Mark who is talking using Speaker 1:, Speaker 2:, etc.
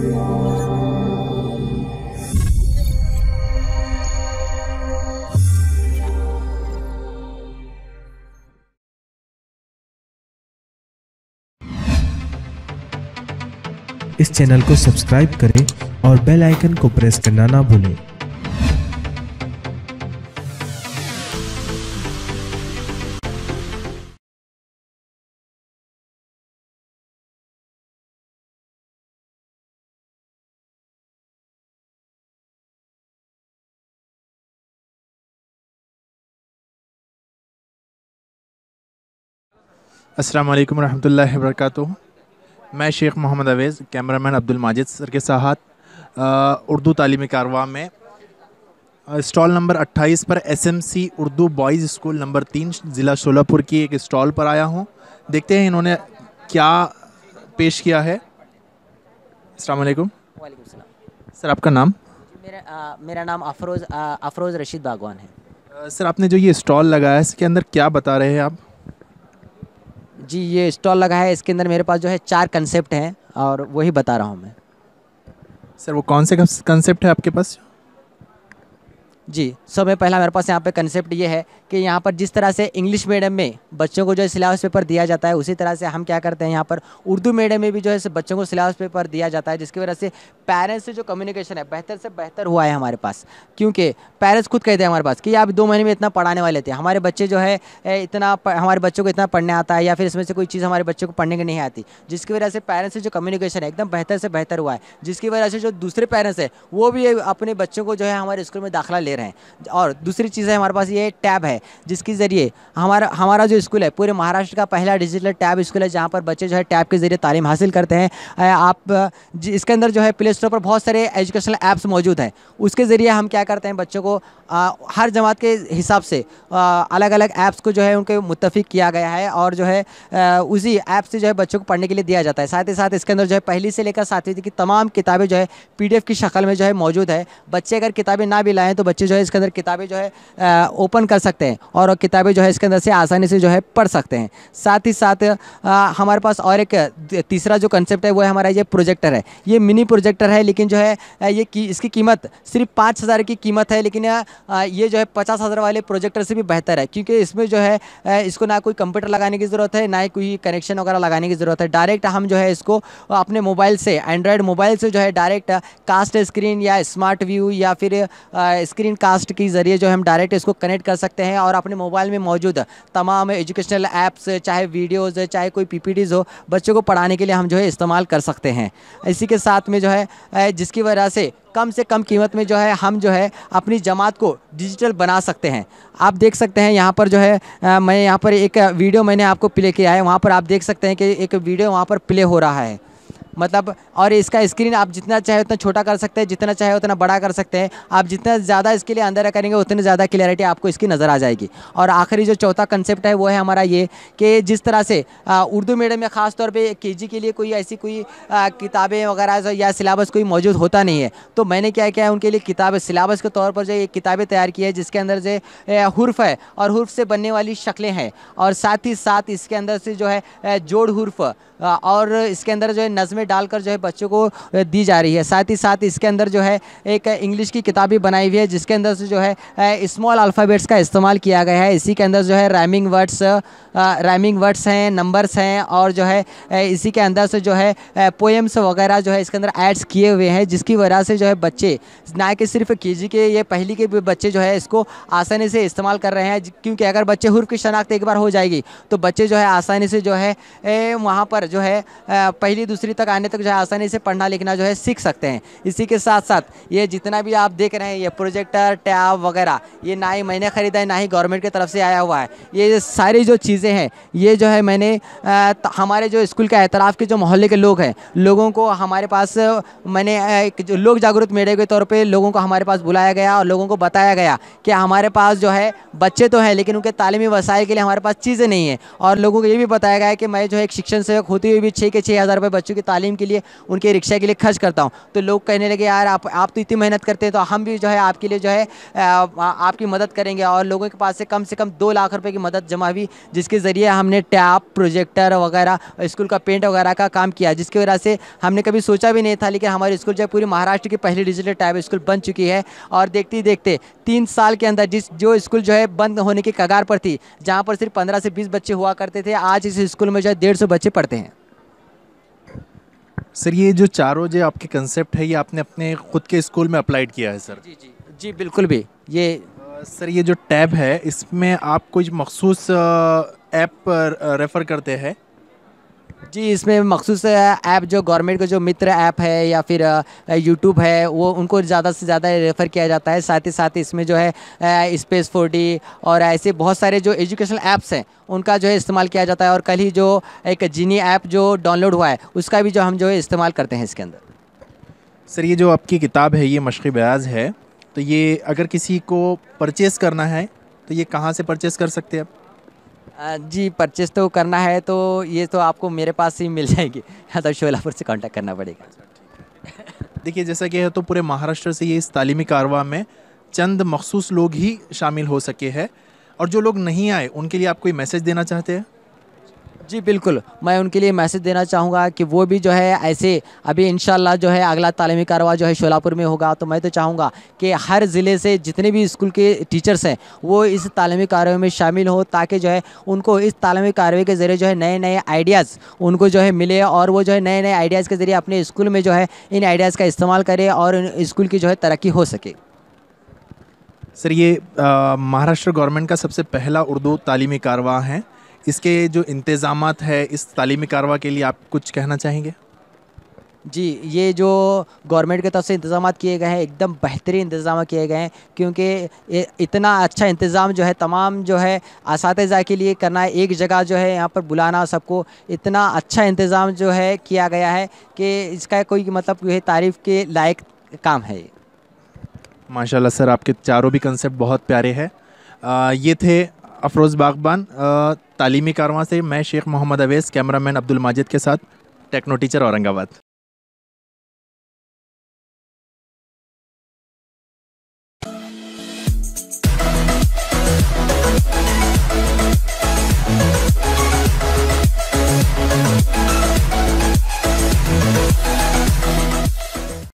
Speaker 1: इस चैनल को सब्सक्राइब करें और बेल आइकन को प्रेस करना ना भूलें।
Speaker 2: अस्सलाम वालेकुम रहमतुल्लाहि व बरकातुहू। मैं शेख मोहम्मद अवेज़, कैमरामैन अब्दुल माजिद सर के साथ उर्दू तालीमी कारवां में स्टॉल नंबर 28 पर SMC Urdu boys school number 3 ज़िला शोलापुर की एक स्टॉल पर आया हूँ। देखते हैं इन्होंने क्या पेश किया है। अस्सलाम वालेकुम।
Speaker 3: वालेकुम सलाम।
Speaker 2: सर आपका नाम?
Speaker 3: मेरा नाम अफरोज़ रशीद बागवान है।
Speaker 2: सर आपने जो ये स्टॉल लगाया है इसके अंदर क्या बता रहे हैं आप?
Speaker 3: जी, ये स्टॉल लगा है, इसके अंदर मेरे पास जो है 4 कंसेप्ट हैं और वही बता रहा हूँ मैं।
Speaker 2: सर वो कौन से कंसेप्ट है आपके पास?
Speaker 3: जी, सबसे पहला मेरे पास यहाँ पे कंसेप्ट ये है कि यहाँ पर जिस तरह से इंग्लिश मीडियम में बच्चों को जो है सिलेबस पेपर दिया जाता है, उसी तरह से हम क्या करते हैं यहाँ पर उर्दू मीडियम में भी जो है बच्चों को सिलेबस पेपर दिया जाता है, जिसकी वजह से पेरेंट्स से जो कम्युनिकेशन है बेहतर से बेहतर हुआ है हमारे पास। क्योंकि पेरेंट्स खुद कहते हैं हमारे पास कि आप 2 महीने में इतना पढ़ाने वाले थे, हमारे बच्चे जो है हमारे बच्चों को इतना पढ़ने आता है या फिर इसमें से कोई चीज़ हमारे बच्चों को पढ़ने की नहीं आती, जिसकी वजह से पेरेंट्स से जो कम्युनिकेशन है एकदम बेहतर से बेहतर हुआ है, जिसकी वजह से जो दूसरे पेरेंट्स है वो भी अपने बच्चों को जो है हमारे स्कूल में दाखिला ले रहे हैं। और दूसरी चीज़ है हमारे पास ये टैब है, जिसके ज़रिए हमारा जो स्कूल है पूरे महाराष्ट्र का पहला डिजिटल टैब स्कूल है, जहाँ पर बच्चे जो है टैब के ज़रिए तालीम हासिल करते हैं। इसके अंदर जो है प्ले स्टोर पर बहुत सारे एजुकेशनल ऐप्स मौजूद हैं, उसके ज़रिए हम क्या करते हैं बच्चों को हर जमात के हिसाब से अलग अलग ऐप्स को जो है उनके मुत्तफ़िक किया गया है और जो है उसी ऐप से जो है बच्चों को पढ़ने के लिए दिया जाता है। साथ ही साथ इसके अंदर जो है पहली से लेकर 7वीं तक की तमाम किताबें जो है PDF की शक्ल में जो है मौजूद है। बच्चे अगर किताबें ना भी लाएँ तो बच्चे जो है इसके अंदर किताबें जो है ओपन कर सकते हैं और किताबें जो है इसके अंदर से आसानी से जो है पढ़ सकते हैं। साथ ही साथ हमारे पास और एक तीसरा जो कंसेप्ट है वो है हमारा ये प्रोजेक्टर है। ये मिनी प्रोजेक्टर है, लेकिन जो है इसकी कीमत सिर्फ 5,000 की कीमत है, लेकिन ये जो है 50,000 वाले प्रोजेक्टर से भी बेहतर है, क्योंकि इसमें जो है इसको ना कोई कंप्यूटर लगाने की ज़रूरत है, ना ही कोई कनेक्शन वगैरह लगाने की ज़रूरत है। डायरेक्ट हम जो है इसको अपने मोबाइल से, एंड्रॉयड मोबाइल से जो है डायरेक्ट कास्ट स्क्रीन या स्मार्ट व्यू या फिर स्क्रीन कास्ट के ज़रिए जो है हम डायरेक्ट इसको कनेक्ट कर सकते हैं और अपने मोबाइल में मौजूद तमाम एजुकेशनल ऐप्स, चाहे वीडियोज़, चाहे कोई PPTs हो, बच्चों को पढ़ाने के लिए हम जो है इस्तेमाल कर सकते हैं। इसी के साथ में जो है जिसकी वजह से कम कीमत में जो है हम जो है अपनी जमात को डिजिटल बना सकते हैं। आप देख सकते हैं यहाँ पर जो है मैं यहाँ पर एक वीडियो मैंने आपको प्ले किया है, वहाँ पर आप देख सकते हैं कि एक वीडियो वहाँ पर प्ले हो रहा है, मतलब और इसका स्क्रीन आप जितना चाहे उतना छोटा कर सकते हैं, जितना चाहे उतना बड़ा कर सकते हैं। आप जितना ज़्यादा इसके लिए अंदर करेंगे उतनी ज़्यादा क्लियरिटी आपको इसकी नज़र आ जाएगी। और आखिरी जो चौथा कंसेप्ट है वो है हमारा ये कि जिस तरह से उर्दू मीडियम में ख़ास तौर पे KG के लिए कोई ऐसी कोई किताबें वगैरह या सिलेबस कोई मौजूद होता नहीं है, तो मैंने क्या किया है उनके लिए किताबें सिलेबस के तौर पर जो ये किताबें तैयार की है, जिसके अंदर जो हुर्फ है और हुर्फ से बनने वाली शक्लें हैं, और साथ ही साथ इसके अंदर से जो है जोड़ हुर्फ और इसके अंदर जो है नज़में डालकर जो है बच्चों को दी जा रही है। साथ ही साथ इसके अंदर जो है एक इंग्लिश की किताब भी बनाई हुई है, जिसके अंदर से जो है स्मॉल अल्फ़ाबेट्स का इस्तेमाल किया गया है। इसी के अंदर जो है राइमिंग वर्ड्स हैं, नंबर्स हैं, और जो है इसी के अंदर से जो है पोएम्स वगैरह जो है इसके अंदर ऐड्स किए हुए हैं, जिसकी वजह से जो है बच्चे ना कि सिर्फ KG के, ये पहली के भी बच्चे जो है इसको आसानी से इस्तेमाल कर रहे हैं। क्योंकि अगर बच्चे हुर्फ की शनाख्त एक बार हो जाएगी तो बच्चे जो है आसानी से जो है वहाँ पर जो है पहली दूसरी तक आने तक जो है आसानी से पढ़ना लिखना जो है सीख सकते हैं। इसी के साथ साथ ये जितना भी आप देख रहे हैं ये प्रोजेक्टर, टैब वगैरह, ये ना ही मैंने ख़रीदा है ना ही गवर्नमेंट की तरफ से आया हुआ है। ये सारी जो चीज़ें हैं ये जो है मैंने हमारे जो स्कूल के एतराफ़ के जो मोहल्ले के लोग हैं, लोगों को हमारे पास मैंने जो लोक जागरूक मीडिया के तौर पर लोगों को हमारे पास बुलाया गया और लोगों को बताया गया कि हमारे पास जो है बच्चे तो हैं लेकिन उनके तालीमी वसाइल के लिए हमारे पास चीज़ें नहीं हैं। और लोगों को ये भी बताया गया है कि मैं जो है एक शिक्षण सेवक खुद होते हुए भी 6 के 6,000 रुपये बच्चों की तालीम के लिए, उनके रिक्शा के लिए खर्च करता हूँ। तो लोग कहने लगे यार आप तो इतनी मेहनत करते हैं, तो हम भी जो है आपके लिए जो है आपकी मदद करेंगे। और लोगों के पास से कम 2 लाख रुपए की मदद जमा हुई, जिसके ज़रिए हमने टैब, प्रोजेक्टर वगैरह, स्कूल का पेंट वगैरह का काम किया, जिसकी वजह से हमने कभी सोचा भी नहीं था। लेकिन हमारी स्कूल जो है पूरी महाराष्ट्र की पहली डिजिटल टैब स्कूल बन चुकी है। और देखते ही देखते 3 साल के अंदर जो स्कूल जो है बंद होने की कगार पर थी, जहाँ पर सिर्फ 15 से 20 बच्चे हुआ करते थे, आज इस स्कूल में जो है 150 बच्चे पढ़ते हैं।
Speaker 2: सर ये जो चारों जो आपके कंसेप्ट है, ये आपने अपने खुद के स्कूल में अप्लाइड किया है सर?
Speaker 3: जी जी जी, बिल्कुल भी। ये
Speaker 2: सर ये जो टैब है, इसमें आप कुछ मखसूस ऐप रेफ़र करते हैं?
Speaker 3: जी, इसमें मखसूस ऐप जो गवर्नमेंट का जो मित्र ऐप है या फिर यूट्यूब है, वो उनको ज़्यादा से ज़्यादा रेफ़र किया जाता है। साथ ही इसमें जो है स्पेस 4D और ऐसे बहुत सारे जो एजुकेशनल ऐप्स हैं, उनका जो है इस्तेमाल किया जाता है। और कल ही जो एक जीनी ऐप जो डाउनलोड हुआ है, उसका भी जो हम जो है इस्तेमाल करते हैं इसके अंदर।
Speaker 2: सर ये जो आपकी किताब है, ये मश्क़ बयाज़ है, तो ये अगर किसी को परचेज़ करना है तो ये कहाँ से परचेज़ कर सकते हैं आप?
Speaker 3: जी, परचेज़ तो करना है तो ये तो आपको मेरे पास ही मिल जाएगी, या तो शोलापुर से कांटेक्ट करना पड़ेगा।
Speaker 2: देखिए जैसा कि है, तो पूरे महाराष्ट्र से ये इस तालीमी कारवां में चंद मखसूस लोग ही शामिल हो सके हैं, और जो लोग नहीं आए उनके लिए आप कोई मैसेज देना चाहते हैं?
Speaker 3: जी बिल्कुल, मैं उनके लिए मैसेज देना चाहूँगा कि वो भी जो है ऐसे अभी इंशाल्लाह जो है अगला तालीमी कारवां जो है शोलापुर में होगा, तो मैं तो चाहूँगा कि हर ज़िले से जितने भी स्कूल के टीचर्स हैं, वो इस तालीमी कारवां में शामिल हो, ताकि जो है उनको इस तालीमी कारवां के ज़रिए जो है नए नए आइडियाज़ उनको जो है मिले, और वो जो है नए नए आइडियाज़ के ज़रिए अपने स्कूल में जो है इन आइडियाज़ का इस्तेमाल करें और स्कूल की जो है तरक्की हो सके।
Speaker 2: सर ये महाराष्ट्र गवर्नमेंट का सबसे पहला उर्दू तालीमी कारवां है। इसके जो इंतज़ामात है इस तालीमी कारवां के लिए, आप कुछ कहना चाहेंगे?
Speaker 3: जी, ये जो गवर्नमेंट की तरफ से इंतज़ामात किए गए हैं, एकदम बेहतरीन इंतज़ाम किए गए हैं, क्योंकि इतना अच्छा इंतज़ाम जो है तमाम जो है असातिज़ा के लिए करना है, एक जगह जो है यहाँ पर बुलाना सबको, इतना अच्छा इंतज़ाम जो है किया गया है कि इसका कोई मतलब ये तारीफ़ के लायक काम है।
Speaker 2: माशाल्लाह सर, आपके चारों भी कंसेप्ट बहुत प्यारे हैं। ये थे अफरोज़ बागबान तालीमी कारवां से। मैं शेख मोहम्मद अवैस, कैमरामैन अब्दुल माजिद के साथ, टेक्नो टीचर औरंगाबाद।